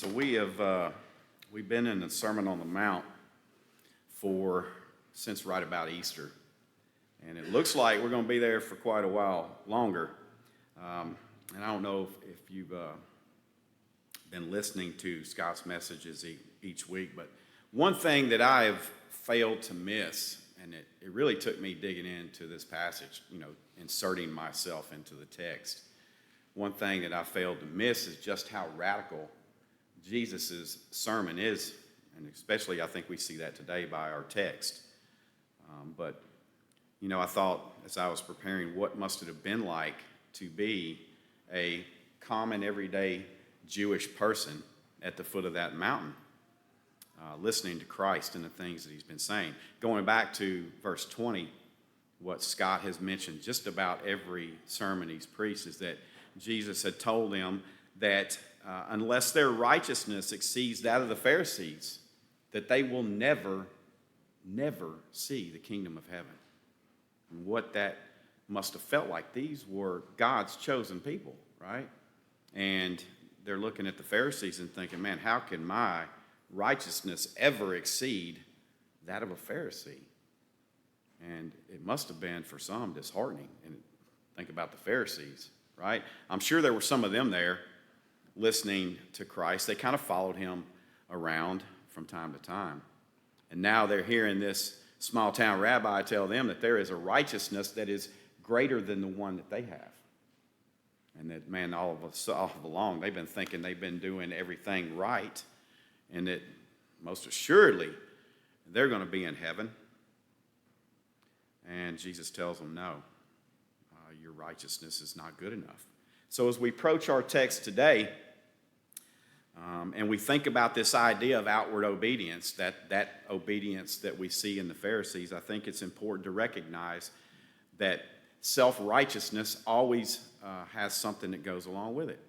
So we've been in the Sermon on the Mount since right about Easter, and it looks like we're going to be there for quite a while longer. And I don't know if you've been listening to Scott's messages each week, but one thing that I have failed to miss, and it really took me digging into this passage, inserting myself into the text. One thing that I failed to miss is just how radical Jesus' sermon is, and especially I think we see that today by our text. But I thought as I was preparing, what must it have been like to be a common, everyday Jewish person at the foot of that mountain, listening to Christ and the things that he's been saying. Going back to verse 20, what Scott has mentioned just about every sermon he's preached is that Jesus had told them that unless their righteousness exceeds that of the Pharisees, that they will never see the kingdom of heaven. And what that must have felt like. These were God's chosen people, right? And they're looking at the Pharisees and thinking, man, how can my righteousness ever exceed that of a Pharisee? And it must have been for some disheartening. And think about the Pharisees, right? I'm sure there were some of them there listening to Christ. They kind of followed him around from time to time. And now they're hearing this small town rabbi tell them that there is a righteousness that is greater than the one that they have. And that, man, all along they've been thinking they've been doing everything right, and that most assuredly they're going to be in heaven. And Jesus tells them, no, your righteousness is not good enough. So as we approach our text today, and we think about this idea of outward obedience, that obedience that we see in the Pharisees, I think it's important to recognize that self-righteousness always has something that goes along with it.